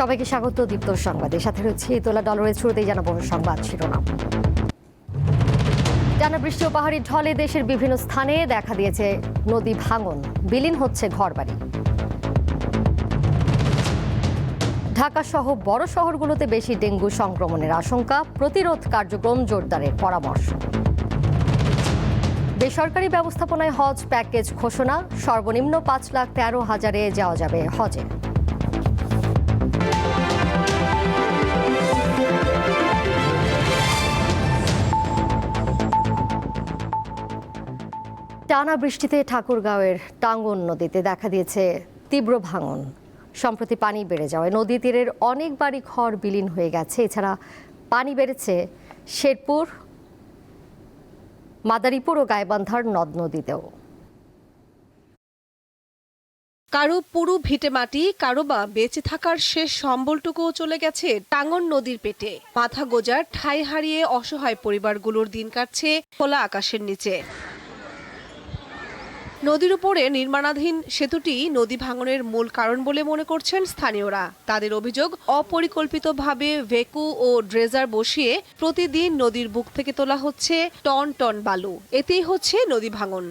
সবাইকে স্বাগত দীপ্ত সংবাদে। সাথে রয়েছে তোলা ডলারের শুরুতেই জানাবো সংবাদ শিরোনাম। টানা বৃষ্টি ও পাহাড়ি ঢলে দেশের বিভিন্ন স্থানে দেখা দিয়েছে নদী ভাঙন, বিলীন হচ্ছে ঘরবাড়ি। ঢাকা সহ বড় শহরগুলোতে বেশি ডেঙ্গু সংক্রমণের আশঙ্কা, প্রতিরোধ কার্যক্রম জোরদারের পরামর্শ। বেসরকারি ব্যবস্থাপনায় হজ প্যাকেজ ঘোষণা, সর্বনিম্ন 5,13,000-এ যাওয়া যাবে হজে। টানা বৃষ্টিতে ঠাকুরগাঁওয়ের টাঙ্গন নদীতে দেখা দিয়েছে তীব্র ভাঙন। সম্প্রতি পানি বেড়ে যাওয়ায় নদী তীরের অনেক বাড়ি ঘর বিলীন হয়ে গেছে। এছাড়া পানি বেড়েছে শেরপুর, মাদারীপুর ও গাইবান্ধার নদ নদীতেও। কারো পুরো ভিটে মাটি, কারো বা বেঁচে থাকার শেষ সম্বলটুকুও চলে গেছে টাঙ্গন নদীর পেটে। মাথা গোজার ঠাঁই হারিয়ে অসহায় পরিবারগুলোর দিন কাটছে খোলা আকাশের নিচে। নদীর উপরে নির্মাণাধীন সেতুটি নদী ভাঙনের মূল কারণ বলে মনে করছেন স্থানীয়রা। তাদের অভিযোগ, অপরিকল্পিতভাবে ভেকু ও ড্রেজার বসিয়ে প্রতিদিন নদীর বুক থেকে তোলা হচ্ছে টন টন বালু। এতেই হচ্ছে নদী ভাঙন।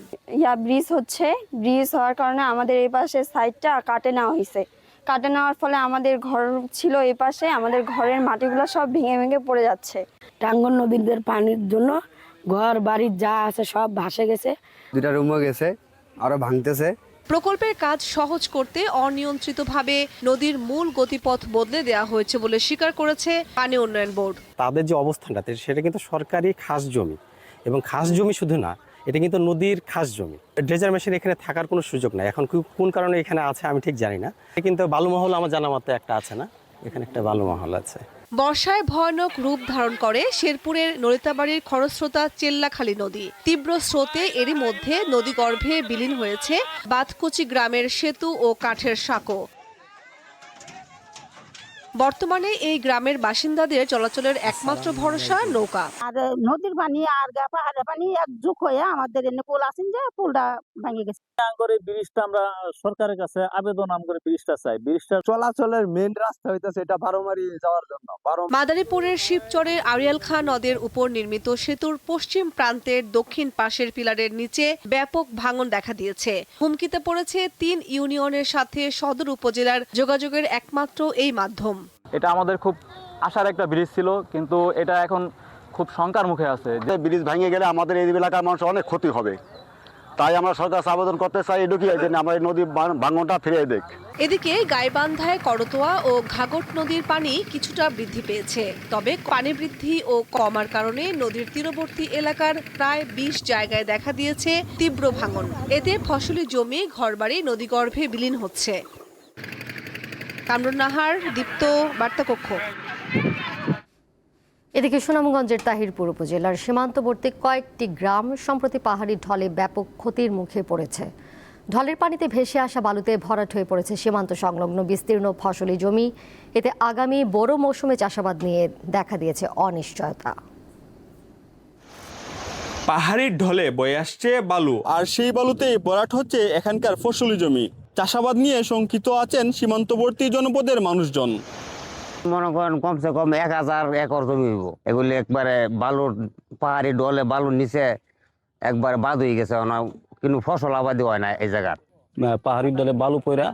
ব্রিজ হওয়ার কারণে আমাদের এই পাশে সাইডটা কাটে নেওয়া হয়েছে। কাটে নেওয়ার ফলে আমাদের ঘর ছিল এই পাশে, আমাদের ঘরের মাটিগুলো সব ভেঙে ভেঙে পড়ে যাচ্ছে। টাঙ্গন নদীর পানির জন্য ঘর বাড়ি যা আছে সব ভাসে গেছে। 2টা রুমও গেছে, আরো ভাঙতেছে। প্রকল্পের কাজ সহজ করতে অনিয়ন্ত্রিতভাবে নদীর মূল গতিপথ বদলে দেওয়া হয়েছে বলে স্বীকার করেছে পানি উন্নয়ন বোর্ড। তাদের যে অবস্থানটা সেটা কিন্তু সরকারি খাস জমি, এবং খাস জমি শুধু না, এটা কিন্তু নদীর খাস জমি। ড্রেজার মেশিন এখানে থাকার কোনো সুযোগ নাই। এখন কোন কারণে এখানে আছে আমি ঠিক জানি না, কিন্তু বালুমহল আমার জানা মতো একটা আছে না, এখানে একটা বালুমহল আছে। বর্ষায় ভয়ানক রূপ ধারণ করে শেরপুরের নলিতাবাড়ির খরস্রোতা চেল্লাখালী নদী। তীব্র স্রোতে এরই মধ্যে নদীগর্ভে বিলীন হয়েছে বাতকুচি গ্রামের সেতু ও কাঠের সাঁকো। বর্তমানে এই গ্রামের বাসিন্দাদের চলাচলের একমাত্র ভরসা নৌকা। আর নদীর পানি আর পাহাড়ের পানি একযোগ হয়ে আমাদের এনে পুল আছেন, যে পুলটা ভেঙে গেছে। করে ব্রিজটা আমরা সরকারের কাছে আবেদন করে ব্রিজটা চাই। ব্রিজটা চলাচলের মেন রাস্তা হইতেছে এটা বারোমারি যাওয়ার জন্য। মাদারীপুরের শিবচরের আড়িয়াল খাঁ নদের উপর নির্মিত সেতুর পশ্চিম প্রান্তের দক্ষিণ পাশের পিলারের নিচে ব্যাপক ভাঙন দেখা দিয়েছে। হুমকিতে পড়েছে 3 ইউনিয়নের সাথে সদর উপজেলার যোগাযোগের একমাত্র এই মাধ্যম। এটা আমাদের খুব আশার একটা ব্রিজ ছিল, কিন্তু এটা এখন খুব শঙ্কার মুখে আছে। ব্রিজ ভেঙে গেলে আমাদের এই এলাকার মানুষ অনেক ক্ষতি হবে, তাই আমরা সরকার আবেদন করতে চাই আমরা এই নদী ভাঙনটা ফিরিয়ে দেখ। এদিকে গাইবান্ধায় করতোয়া ও ঘাগট নদীর পানি কিছুটা বৃদ্ধি পেয়েছে। তবে পানি বৃদ্ধি ও কমার কারণে নদীর তীরবর্তী এলাকার প্রায় 20 জায়গায় দেখা দিয়েছে তীব্র ভাঙন। এতে ফসলি জমি, ঘরবাড়ি নদীগর্ভে বিলীন হচ্ছে। কামরুন নাহার, দীপ্ত, বার্তাকক্ষ। এদিকে সুনামগঞ্জের তাহিরপুর উপজেলার সীমান্তবর্তী কয়েকটি গ্রাম সম্প্রতি পাহাড়ি ঢলে ব্যাপক ক্ষতির মুখে পড়েছে। ঢলের পানিতে ভেসে আসা বালুতে ভরাট হয়ে পড়েছে সীমান্ত সংলগ্ন বিস্তীর্ণ ফসলি জমি। এতে আগামী বোরো মৌসুমে চাষাবাদ নিয়ে দেখা দিয়েছে অনিশ্চয়তা। পাহাড়ির ঢলে বয়ে আসছে বালু, আর সেই বালুতেই ভরাট হচ্ছে এখানকার ফসলি জমি। চাষাবাদ নিয়ে শঙ্কিত আছেন সীমান্তবর্তী জনপদের মানুষজন। মনে করেন কমসে কম 1000 একর জমি হইব। এগুলি একবারে বালুর, পাহাড়ি ডলে বালুর নিচে একবারে বাদ হয়ে গেছে, কিন্তু ফসল আবাদি হয় না এই জায়গার। পাহাড়ি ডলে বালু পয়রা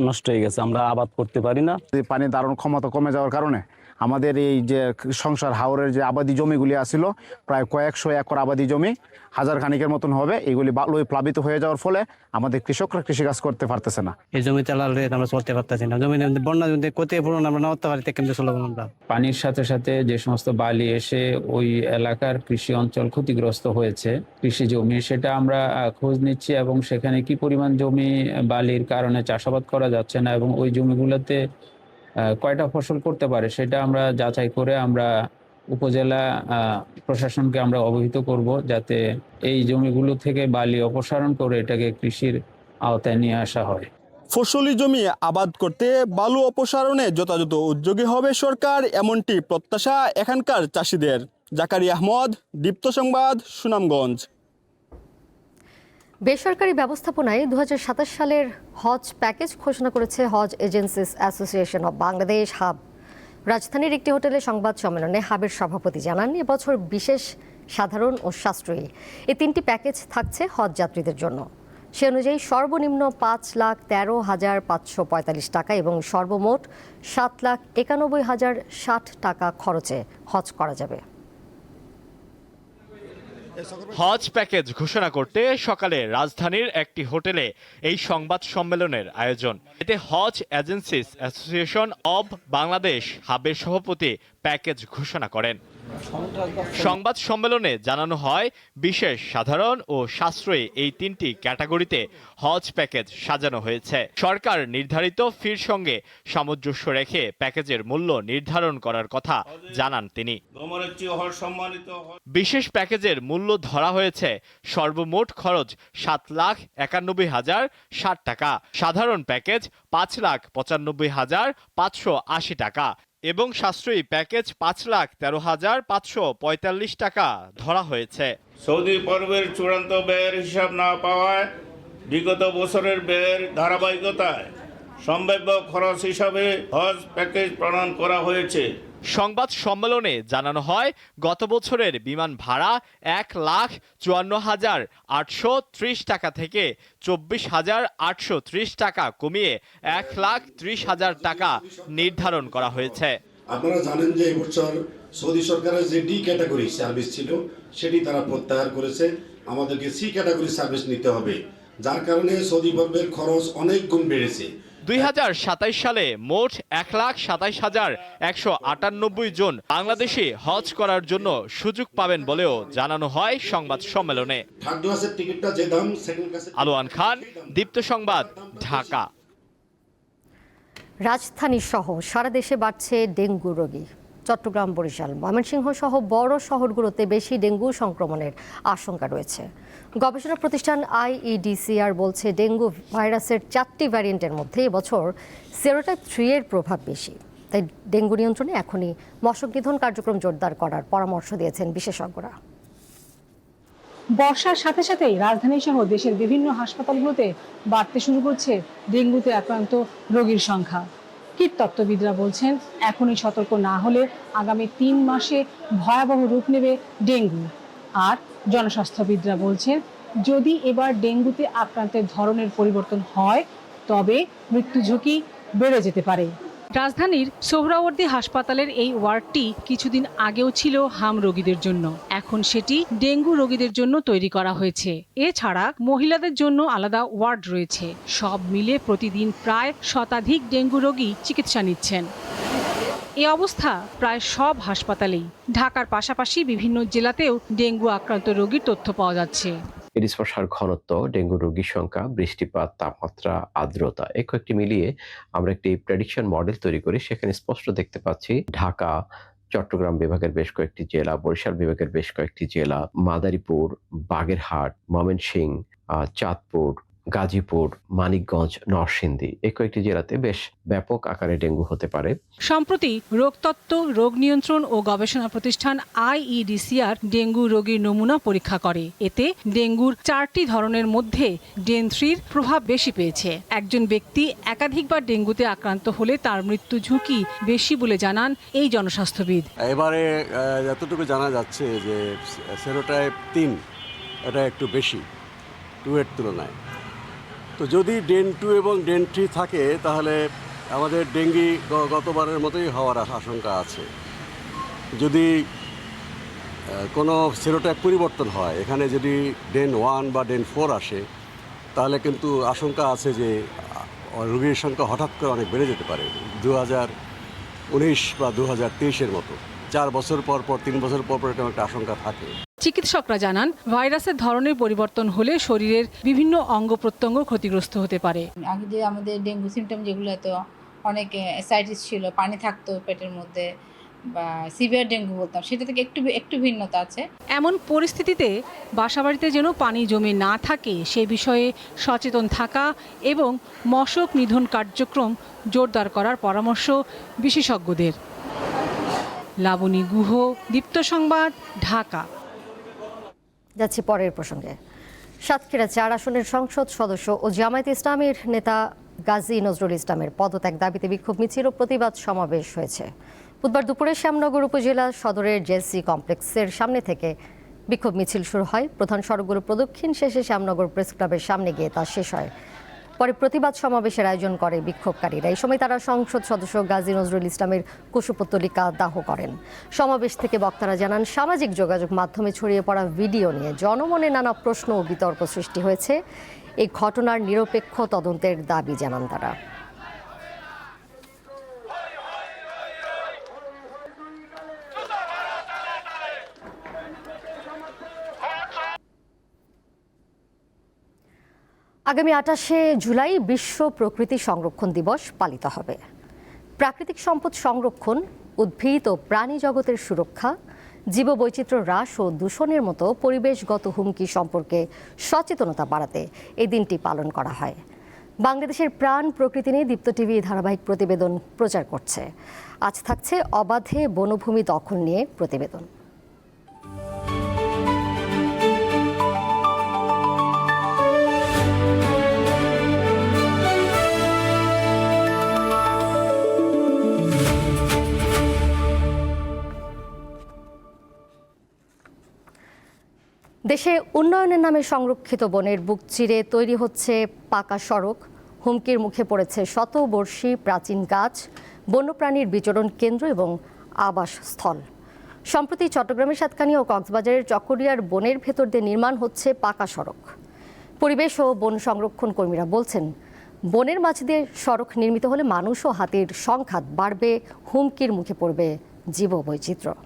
নষ্ট হয়ে গেছে, আমরা আবাদ করতে পারি না। পানি ধারণ ক্ষমতা কমে যাওয়ার কারণে আমাদের এই যে সংসার হাওরের যে আবাদি জমিগুলি আসছিল, প্রায় কয়েকশো একর আবাদি জমি, 1000 খানিকের মতন হবে, এগুলি বালুয় প্লাবিত হয়ে যাওয়ার ফলে আমাদের কৃষকরা কৃষিকাজ করতে পারতেছে না। এই জমি চালালে আমরা চলতে পারতেছি না। জমি বন্যা জমিতে ক্ষতিপূরণ আমরা না করতে পারি, কেমনে চলবো আমরা? পানির সাথে সাথে যে সমস্ত বালি এসে ওই এলাকার কৃষি অঞ্চল ক্ষতিগ্রস্ত হয়েছে, কৃষি জমি, সেটা আমরা খোঁজ নিচ্ছি, এবং সেখানে কি পরিমাণ জমি বালির কারণে চাষাবাদ করা যাচ্ছে না, এবং ওই জমিগুলোতে কয়টা ফসল করতে পারে সেটা আমরা যাচাই করে আমরা উপজেলা প্রশাসনকে আমরা অবহিত করব, যাতে এই জমিগুলো থেকে বালি অপসারণ করে এটাকে কৃষির আওতায় নিয়ে আসা হয়। ফসলি জমি আবাদ করতে বালু অপসারণে যথাযথ উদ্যোগী হবে সরকার, এমনটি প্রত্যাশা এখানকার চাষিদের। জাকারিয়া আহমদ, দীপ্ত সংবাদ, সুনামগঞ্জ। বেসরকারি ব্যবস্থাপনায় 2027 সালের হজ প্যাকেজ ঘোষণা করেছে হজ agencies association of Bangladesh HAAB. রাজধানীর একটি হোটেলে সংবাদ সম্মেলনে হাবের সভাপতি জানান, এবছর বিশেষ, সাধারণ ও সাশ্রয়ী এই 3টি প্যাকেজ থাকছে হজ যাত্রীদের জন্য। সে অনুযায়ী সর্বনিম্ন 5,13,545 টাকা এবং সর্বমোট 7,91,060 টাকা খরচে হজ করা যাবে। হজ প্যাকেজ ঘোষণা করতে সকালে রাজধানীর একটি হোটেলে এই সংবাদ সম্মেলনের আয়োজন। এতে হজ এজেন্সিস অ্যাসোসিয়েশন অব বাংলাদেশ হাবের সভাপতি প্যাকেজ ঘোষণা করেন। সংবাদ সম্মেলনে জানানো হয়, বিশেষ, সাধারণ ও সাশ্রয়ী এই 3টি ক্যাটাগরিতে হজ প্যাকেজ সাজানো হয়েছে। সরকার নির্ধারিত ফির সঙ্গে সামঞ্জস্য রেখে প্যাকেজের মূল্য নির্ধারণ করার কথা জানান তিনি। বিশেষ প্যাকেজের মূল্য ধরা হয়েছে সর্বমোট খরচ 7,91,060 টাকা, সাধারণ প্যাকেজ 5,95,580 টাকা এবং সাশ্রয়ী প্যাকেজ 5,13,545 টাকা ধরা হয়েছে। সৌদি পর্বের চূড়ান্ত ব্যয়ের হিসাব না পাওয়ায় বিগত বছরের ব্যয়ের ধারাবাহিকতায় সম্ভাব্য খরচ হিসাবে হজ প্যাকেজ প্রণয়ন করা হয়েছে। সংবাদ সম্মেলনে জানানো হয়, গত বছরের বিমান ভাড়া 1,54,830 টাকা থেকে 24,830 টাকা কমিয়ে 1,30,000 টাকা নির্ধারণ করা হয়েছে। আপনারা জানেন যে এবছর সৌদি সরকারের যে ডি ক্যাটাগরি সার্ভিস ছিল সেটি তারা প্রত্যাহার করেছে। আমাদেরকে সি ক্যাটাগরি সার্ভিস নিতে হবে, যার কারণে সৌদি পর্বের খরচ অনেক গুণ বেড়েছে। 2027 সালে মোট 1,27,198 জন বাংলাদেশি হজ করার জন্য সুযোগ পাবেন বলেও জানানো হয় সংবাদ সম্মেলনে। আলোয়ান খান, দীপ্ত সংবাদ, ঢাকা। রাজধানী সহ সারা দেশে বাড়ছে ডেঙ্গু রোগী। চট্টগ্রাম, বরিশাল, ময়মনসিংহ সহ বড় শহরগুলোতে বেশি ডেঙ্গু সংক্রমণের আশঙ্কা রয়েছে। গবেষণা প্রতিষ্ঠান IEDCR বলছে, ডেঙ্গু ভাইরাসের 4টি ভ্যারিয়েন্টের মধ্যে এবছর সেরোটাইপ 3 এর প্রভাব বেশি। তাই ডেঙ্গু নিয়ন্ত্রণে এখনই মশক নিধন কার্যক্রম জোরদার করার পরামর্শ দিয়েছেন বিশেষজ্ঞরা। বর্ষার সাথে সাথেই রাজধানী সহ দেশের বিভিন্ন হাসপাতালগুলোতে বাড়তে শুরু করছে ডেঙ্গুতে আক্রান্ত রোগীর সংখ্যা। কীটতত্ত্ববিদরা বলছেন, এখনই সতর্ক না হলে আগামী 3 মাসে ভয়াবহ রূপ নেবে ডেঙ্গু। আর জনস্বাস্থ্যবিদরা বলছেন, যদি এবার ডেঙ্গুতে আক্রান্তের ধরনের পরিবর্তন হয় তবে মৃত্যু ঝুঁকি বেড়ে যেতে পারে। রাজধানীর সোহরাওয়ার্দী হাসপাতালের এই ওয়ার্ডটি কিছুদিন আগেও ছিল হাম রোগীদের জন্য, এখন সেটি ডেঙ্গু রোগীদের জন্য তৈরি করা হয়েছে। এছাড়া মহিলাদের জন্য আলাদা ওয়ার্ড রয়েছে। সব মিলে প্রতিদিন প্রায় শতাধিক ডেঙ্গু রোগী চিকিৎসা নিচ্ছেন। এই অবস্থা প্রায় সব হাসপাতালেই। ঢাকার পাশাপাশি বিভিন্ন জেলাতেও ডেঙ্গু আক্রান্ত রোগীর তথ্য পাওয়া যাচ্ছে। এডিস মশার ঘনত্ব, ডেঙ্গু রোগীর সংখ্যা, বৃষ্টিপাত, তাপমাত্রা, আর্দ্রতা, এই কয়েকটি মিলিয়ে আমরা একটি প্রেডিকশন মডেল তৈরি করি। সেখানে স্পষ্ট দেখতে পাচ্ছি ঢাকা, চট্টগ্রাম বিভাগের বেশ কয়েকটি জেলা, বরিশাল বিভাগের বেশ কয়েকটি জেলা, মাদারীপুর, বাগেরহাট, ময়মনসিংহ, চাঁদপুর, গাজীপুর, মানিকগঞ্জ, নরসিংদী, এই কয়েকটি জেলাতে বেশ ব্যাপক আকারে ডেঙ্গু হতে পারে। সম্প্রতি রোগতত্ত্ব, রোগ নিয়ন্ত্রণ ও গবেষণা প্রতিষ্ঠান IEDCR ডেঙ্গু রোগীর নমুনা পরীক্ষা করে। এতে ডেঙ্গুর 4টি ধরনের মধ্যে ডেন 3 প্রভাব বেশি পেয়েছে। একজন ব্যক্তি একাধিকবার ডেঙ্গুতে আক্রান্ত হলে তার মৃত্যু ঝুঁকি বেশি বলে জানান এই জনস্বাস্থ্যবিদ। এবারে যতটুকু জানা যাচ্ছে যে সেরোটাইপ 3 এটা একটু বেশি 2 এর তুলনায়। তো যদি ডেন 2 এবং ডেন 3 থাকে তাহলে আমাদের ডেঙ্গি গতবারের মতোই হওয়ার আশঙ্কা আছে। যদি কোনো সেরোটাইপ পরিবর্তন হয়, এখানে যদি ডেন 1 বা ডেন 4 আসে, তাহলে কিন্তু আশঙ্কা আছে যে রোগীর সংখ্যা হঠাৎ করে অনেক বেড়ে যেতে পারে, 2019 বা 2023-এর মতো। 4 বছর পর 3 বছর পর এরকম একটা আশঙ্কা থাকে। চিকিৎসকরা জানান, ভাইরাসের ধরনের পরিবর্তন হলে শরীরের বিভিন্ন অঙ্গ প্রত্যঙ্গ ক্ষতিগ্রস্ত হতে পারে। আগে যে আমাদের ডেঙ্গু সিমটম যেগুলো তো অনেক অ্যাসাইটিস ছিল, পানি থাকতো পেটের মধ্যে বা সিভিয়ার ডেঙ্গু বলতাম, সেটা থেকে একটু ভিন্নতা আছে। এমন পরিস্থিতিতে বাসাবাড়িতে যেন পানি জমে না থাকে সে বিষয়ে সচেতন থাকা এবং মশক নিধন কার্যক্রম জোরদার করার পরামর্শ বিশেষজ্ঞদের। লাবণী গুহ, দীপ্ত সংবাদ, ঢাকা। যাচ্ছি পরের প্রসঙ্গে। সাতক্ষীরা 4 আসনের সংসদ সদস্য ও জামায়াতে ইসলামীর নেতা গাজী নজরুল ইসলামের পদত্যাগ দাবিতে বিক্ষোভ মিছিল ও প্রতিবাদ সমাবেশ হয়েছে। বুধবার দুপুরে শ্যামনগর উপজেলা সদরের জেসি কমপ্লেক্সের সামনে থেকে বিক্ষোভ মিছিল শুরু হয়। প্রধান সড়কগুলো প্রদক্ষিণ শেষে শ্যামনগর প্রেস ক্লাবের সামনে গিয়ে তা শেষ হয়। পরে প্রতিবাদ সমাবেশের আয়োজন করে বিক্ষোভকারীরা। এই সময় তারা সংসদ সদস্য গাজী নজরুল ইসলামের কুশপুত্তলিকা দাহ করেন। সমাবেশ থেকে বক্তারা জানান, সামাজিক যোগাযোগ মাধ্যমে ছড়িয়ে পড়া ভিডিও নিয়ে জনমনে নানা প্রশ্ন ও বিতর্ক সৃষ্টি হয়েছে। এই ঘটনার নিরপেক্ষ তদন্তের দাবি জানান তারা। আগামী 28শে জুলাই বিশ্ব প্রকৃতি সংরক্ষণ দিবস পালিত হবে। প্রাকৃতিক সম্পদ সংরক্ষণ, উদ্ভিদ ও প্রাণী জগতের সুরক্ষা, জীববৈচিত্র্য হ্রাস ও দূষণের মতো পরিবেশগত হুমকি সম্পর্কে সচেতনতা বাড়াতে এই দিনটি পালন করা হয়। বাংলাদেশের প্রাণ প্রকৃতি নিয়ে দীপ্ত টিভি ধারাবাহিক প্রতিবেদন প্রচার করছে। আজ থাকছে অবাধে বনভূমি দখল নিয়ে প্রতিবেদন। দেশে উন্নয়নের নামে সংরক্ষিত বনের বুক চিরে তৈরি হচ্ছে পাকা সড়ক। হুমকির মুখে পড়েছে শতবর্ষী প্রাচীন গাছ, বন্যপ্রাণীর বিচরণ কেন্দ্র এবং আবাসস্থল। সম্প্রতি চট্টগ্রামের সাতকানিয়া ও কক্সবাজারের চকরিয়ার বনের ভেতর দিয়ে নির্মাণ হচ্ছে পাকা সড়ক। পরিবেশ ও বন সংরক্ষণ কর্মীরা বলছেন, বনের মাঝ দিয়ে সড়ক নির্মিত হলে মানুষ ও হাতির সংঘাত বাড়বে, হুমকির মুখে পড়বে জীববৈচিত্র্য।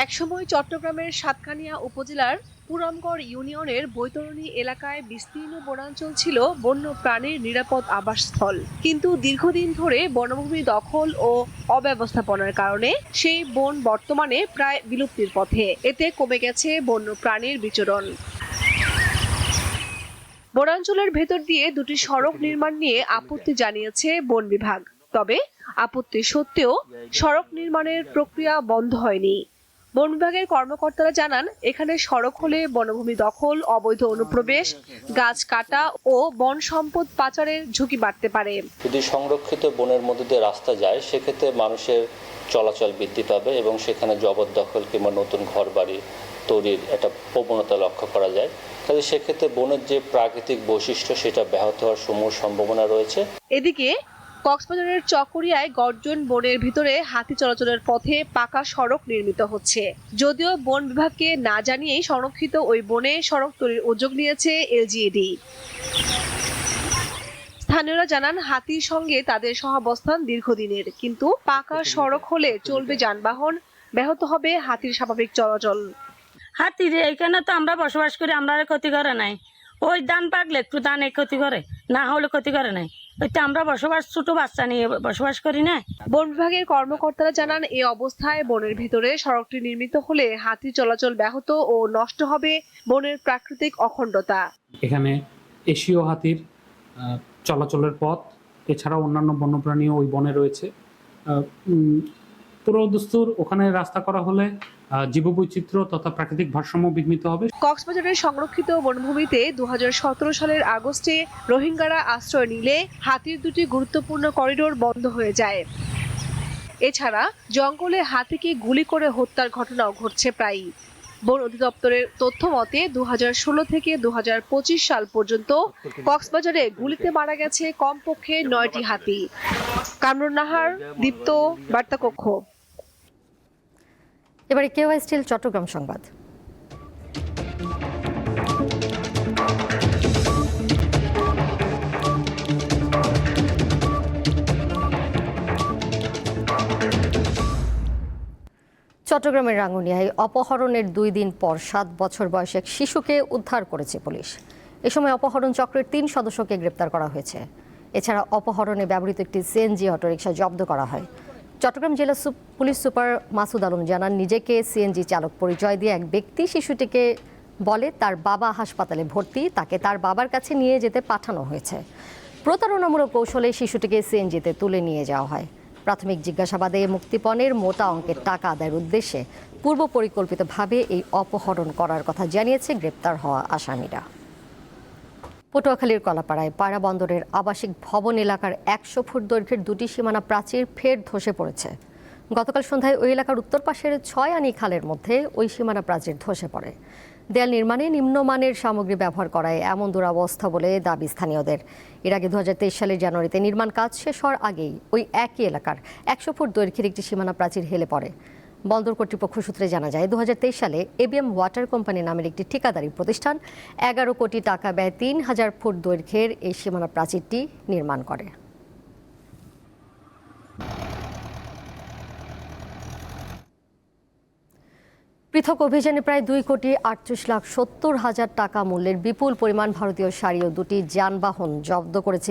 একসময় চট্টগ্রামের সাতকানিয়া উপজেলার পুরামগড় ইউনিয়নের বৈতরণী এলাকায় বিস্তীর্ণ বনাঞ্চল ছিল বন্য প্রাণীর নিরাপদ আবাসস্থল। কিন্তু দীর্ঘদিন ধরে বনভূমি দখল ও অব্যবস্থাপনার কারণে সেই বন বর্তমানে প্রায় বিলুপ্তির পথে। এতে কমে গেছে বন্য প্রাণীর বিচরণ। বনাঞ্চলের ভেতর দিয়ে দুটি সড়ক নির্মাণ নিয়ে আপত্তি জানিয়েছে বন বিভাগ। তবে আপত্তি সত্ত্বেও সড়ক নির্মাণের প্রক্রিয়া বন্ধ হয়নি। বন বিভাগের কর্মকর্তারা জানান, এখানে সড়ক হলে বনভূমি দখল, অবৈধ অনুপ্রবেশ, গাছ কাটা ও বন সম্পদ পাচারের ঝুঁকি বাড়তে পারে। যদি সংরক্ষিত বনের মধ্যে দিয়ে রাস্তা যায়, সেক্ষেত্রে মানুষের চলাচল বৃদ্ধি পাবে এবং সেখানে জবরদখল কিংবা নতুন ঘরবাড়ি তৈরির একটা প্রবণতা লক্ষ্য করা যায়। তাহলে সেক্ষেত্রে বনের যে প্রাকৃতিক বৈশিষ্ট্য সেটা ব্যাহত হওয়ার সমূহ সম্ভাবনা রয়েছে। এদিকে কক্সবাজারের চকরিয়ায় গর্জন বনের ভিতরে হাতি চলাচলের পথে পাকা সড়ক নির্মিত হচ্ছে। যদিও বন বিভাগকে না জানিয়েই সংরক্ষিত ওই বনে সড়ক তৈরির উদ্যোগ নিয়েছে এলজিইডি। স্থানীয়রা জানান, হাতির সঙ্গে তাদের সহাবস্থান দীর্ঘদিনের, কিন্তু পাকা সড়ক হলে চলবে যানবাহন, ব্যাহত হবে হাতির স্বাভাবিক চলাচল। হাতির এইখানে তো আমরা বসবাস করি, আমরা ক্ষতি করে নাই। ওই ধান পাকলে একটু ধানে ক্ষতি করে, না হলে ক্ষতি করে নাই। ওইটা আমরা বসবাস, ছোট বাচ্চা নিয়ে বসবাস করি না। বন বিভাগের কর্মকর্তারা জানান, এই অবস্থায় বনের ভিতরে সড়কটি নির্মিত হলে হাতি চলাচল ব্যাহত ও নষ্ট হবে বনের প্রাকৃতিক অখণ্ডতা। এখানে এশীয় হাতির চলাচলের পথ, এছাড়াও অন্যান্য বন্যপ্রাণী ওই বনে রয়েছে। পুরোদস্তুর ওখানে রাস্তা করা হলে জীববৈচিত্র্য তথা প্রাকৃতিক ভারসাম্য বিঘ্নিত হবে। কক্সবাজারের সংরক্ষিত বনভূমিতে 2017 সালের আগস্টে রোহিঙ্গারা আশ্রয় নিলে হাতির দুটি গুরুত্বপূর্ণ করিডোর বন্ধ হয়ে যায়। এছাড়া জঙ্গলে হাতিকে গুলি করে হত্যার ঘটনাও ঘটছে প্রায়ই। বন অধিদপ্তরের তথ্য মতে 2016 থেকে 2025 সাল পর্যন্ত কক্সবাজারে গুলিতে মারা গেছে কমপক্ষে 9টি হাতি। কামরুন নাহার, দীপ্ত, বার্তাকক্ষ। এবারে কেওয়াই স্টিল চট্টগ্রাম সংবাদ। চট্টগ্রামের রাঙ্গুনিয়ায় অপহরণের 2 দিন পর 7 বছর বয়সী এক শিশুকে উদ্ধার করেছে পুলিশ। এ সময় অপহরণ চক্রের 3 সদস্যকে গ্রেপ্তার করা হয়েছে। এছাড়া অপহরণে ব্যবহৃত একটি সিএনজি অটোরিকশা জব্দ করা হয়। চট্টগ্রাম জেলা পুলিশ সুপার মাসুদ আলম জানান, নিজেকে সিএনজি চালক পরিচয় দিয়ে এক ব্যক্তি শিশুটিকে বলে তার বাবা হাসপাতালে ভর্তি, তাকে তার বাবার কাছে নিয়ে যেতে পাঠানো হয়েছে। প্রতারণামূলক কৌশলে শিশুটিকে সিএনজিতে তুলে নিয়ে যাওয়া হয়। প্রাথমিক জিজ্ঞাসাবাদে মুক্তিপণের মোটা অঙ্কের টাকা আদায়ের উদ্দেশ্যে পূর্ব পরিকল্পিতভাবে এই অপহরণ করার কথা জানিয়েছে গ্রেপ্তার হওয়া আসামিরা। পটুয়াখালীর কলাপাড়ায় পায়রা বন্দরের আবাসিক ভবন এলাকার 100 ফুট দৈর্ঘ্যের দুটি সীমানা প্রাচীর ফের ধসে পড়েছে। গতকাল সন্ধ্যায় ওই এলাকার উত্তর পাশের 6 আনি খালের মধ্যে ওই সীমানা প্রাচীর ধসে পড়ে। দেয়াল নির্মাণে নিম্নমানের সামগ্রী ব্যবহার করায় এমন দুরবস্থা বলে দাবি স্থানীয়দের। এর আগে 2023 সালের জানুয়ারিতে নির্মাণ কাজ শেষ হওয়ার আগেই ওই একই এলাকার 100 ফুট দৈর্ঘ্যের একটি সীমানা প্রাচীর হেলে পড়ে। বন্দর কর্তৃপক্ষ সূত্রে জানা যায় 2023 সালে এবিএম ওয়াটার কোম্পানি নামের একটি ঠিকাদারি প্রতিষ্ঠান 11 কোটি টাকা ব্যয় 3000 ফুট দৈর্ঘ্যের এই সীমানা প্রাচীরটি নির্মাণ করে। পৃথক অভিযানে প্রায় 2,38,70,000 টাকা মূল্যের বিপুল পরিমাণ ভারতীয় শাড়ি ও দুটি যানবাহন জব্দ করেছে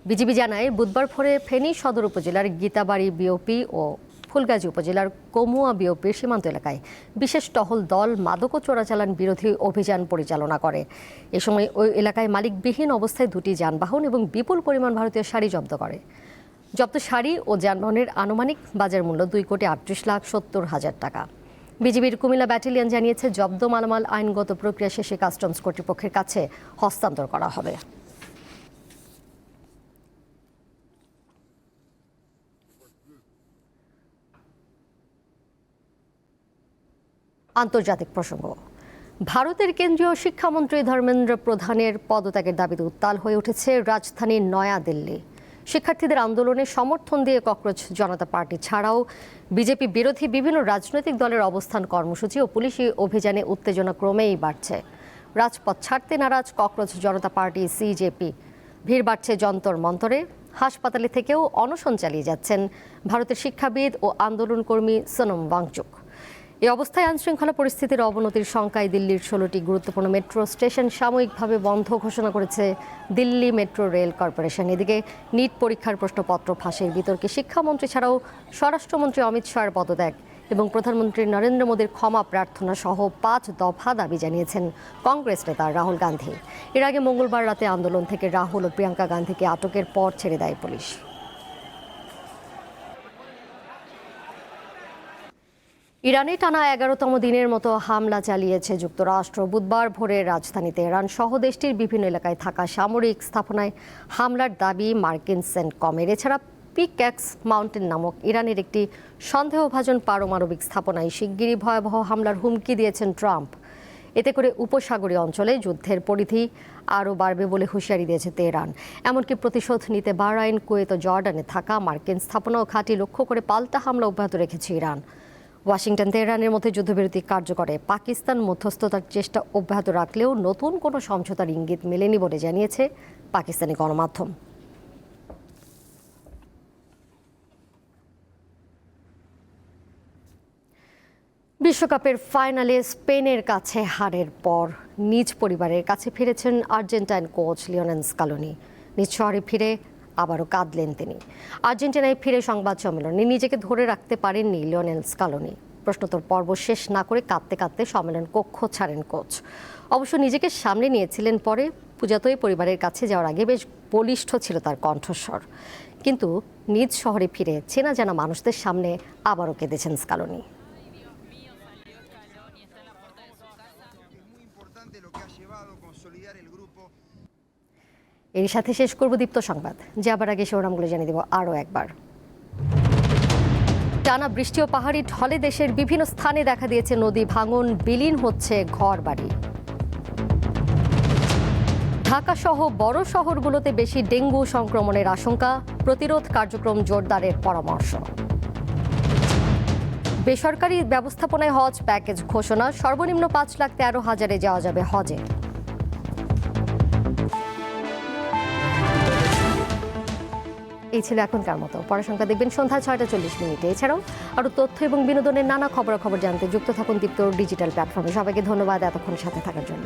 বিজিবি জানায় বুধবার ভোরে ফেনী সদর উপজেলার গীতাবাড়ি বিওপি ও ফুলগাজী উপজেলার কমুয়া বিওপির সীমান্ত এলাকায় বিশেষ টহল দল মাদক ও চোরাচালান বিরোধী অভিযান পরিচালনা করে। এ সময় ওই এলাকায় মালিকবিহীন অবস্থায় দুটি যানবাহন এবং বিপুল পরিমাণ ভারতীয় শাড়ি জব্দ করে। জব্দ শাড়ি ও যানবাহনের আনুমানিক বাজার মূল্য 2,38,70,000 টাকা। বিজিবির কুমিল্লা ব্যাটালিয়ন জানিয়েছে জব্দ মালামাল আইনগত প্রক্রিয়া শেষে কাস্টমস কর্তৃপক্ষের কাছে হস্তান্তর করা হবে। আন্তর্জাতিক প্রসঙ্গ। ভারতের কেন্দ্রীয় শিক্ষামন্ত্রী ধর্মেন্দ্র প্রধানের পদত্যাগের দাবিতে উত্তাল হয়ে উঠেছে রাজধানীর নয়াদিল্লি। শিক্ষার্থীদের আন্দোলনে সমর্থন দিয়ে ককরোচ জনতা পার্টি ছাড়াও বিজেপি বিরোধী বিভিন্ন রাজনৈতিক দলের অবস্থান কর্মসূচি ও পুলিশি অভিযানে উত্তেজনা ক্রমেই বাড়ছে। রাজপথ ছাড়তে নারাজ ককরোচ জনতা পার্টি সিজেপি। ভিড় বাড়ছে যন্তর মন্তরে। হাসপাতালে থেকেও অনশন চালিয়ে যাচ্ছেন ভারতের শিক্ষাবিদ ও আন্দোলনকর্মী সোনম ওয়াংচুক। এই অবস্থায় আইনশৃঙ্খলা পরিস্থিতির অবনতির শঙ্কায় দিল্লির 16টি গুরুত্বপূর্ণ মেট্রো স্টেশন সাময়িকভাবে বন্ধ ঘোষণা করেছে দিল্লি মেট্রো রেল কর্পোরেশন। এদিকে নিট পরীক্ষার প্রশ্নপত্র ফাঁসের বিতর্কে শিক্ষামন্ত্রী ছাড়াও স্বরাষ্ট্রমন্ত্রী অমিত শাহর পদত্যাগ এবং প্রধানমন্ত্রী নরেন্দ্র মোদীর ক্ষমা প্রার্থনা সহ 5 দফা দাবি জানিয়েছেন কংগ্রেস নেতা রাহুল গান্ধী। এর আগে মঙ্গলবার রাতে আন্দোলন থেকে রাহুল ও প্রিয়াঙ্কা গান্ধীকে আটকের পর ছেড়ে দেয় পুলিশ। ইরানে টানা 11তম দিনের মতো হামলা চালিয়েছে যুক্তরাষ্ট্র। বুধবার ভোরে রাজধানী তেহরান সহ দেশটির বিভিন্ন এলাকায় থাকা সামরিক স্থাপনায় হামলার দাবি মার্কিন সেন্টকমের। এছাড়া পিক্যাক্স মাউন্টেন নামক ইরানের একটি সন্দেহভাজন পারমাণবিক স্থাপনায় শিগগিরই ভয়াবহ হামলার হুমকি দিয়েছেন ট্রাম্প। এতে করে উপসাগরীয় অঞ্চলে যুদ্ধের পরিধি আরও বাড়বে বলে হুঁশিয়ারি দিয়েছে তেহরান। এমনকি প্রতিশোধ নিতে বাহরাইন, কুয়েত ও জর্ডানে থাকা মার্কিন স্থাপনা ও ঘাঁটি লক্ষ্য করে পাল্টা হামলা অব্যাহত রেখেছে ইরান। ওয়াশিংটন তেহরানের মধ্যে যুদ্ধবিরতি কার্যকরে পাকিস্তান মধ্যস্থতার চেষ্টা অব্যাহত রাখলেও নতুন কোনো সমঝোতার ইঙ্গিত মেলেনি বলে জানিয়েছে পাকিস্তানি গণমাধ্যম। বিশ্বকাপের ফাইনালে স্পেনের কাছে হারের পর নিজ পরিবারের কাছে ফিরেছেন আর্জেন্টাইন কোচ লিওনেল স্কালোনি। নিজ শহরে ফিরে আবারও কাঁদলেন তিনি। আর্জেন্টিনায় ফিরে সংবাদ সম্মেলনে নিজেকে ধরে রাখতে পারেননি লিওনেল স্কালোনি। প্রশ্নোত্তর পর্ব শেষ না করে কাঁদতে কাঁদতে সম্মেলন কক্ষ ছাড়েন কোচ। অবশ্য নিজেকে সামনে নিয়েছিলেন পরে। পূজাতই পরিবারের কাছে যাওয়ার আগে বেশ বলিষ্ঠ ছিল তার কণ্ঠস্বর। কিন্তু নিজ শহরে ফিরে চেনা জানা মানুষদের সামনে আবারও কেঁদেছেন স্কালোনি। এর সাথে শেষ করব দীপ্ত সংবাদ। যাবার আগে শিরোনামগুলো জানিয়ে দেব আরও একবার। টানা বৃষ্টি ও পাহাড়ি ঢলে দেশের বিভিন্ন স্থানে দেখা দিয়েছে নদী ভাঙন, বিলীন হচ্ছে ঘরবাড়ি। ঢাকা সহ বড় শহরগুলোতে বেশি ডেঙ্গু সংক্রমণের আশঙ্কা, প্রতিরোধ কার্যক্রম জোরদারের পরামর্শ। বেসরকারি ব্যবস্থাপনায় হজ প্যাকেজ ঘোষণা, সর্বনিম্ন 5,13,000-এ যাওয়া যাবে হজে। এই ছিল এখনকার মতো। পরের সংখ্যা দেখবেন সন্ধ্যা 6:40। এছাড়াও আরও তথ্য এবং বিনোদনের নানা খবরাখবর জানতে যুক্ত থাকুন দীপ্ত ডিজিটাল প্ল্যাটফর্মে। সবাইকে ধন্যবাদ এতক্ষণ সাথে থাকার জন্য।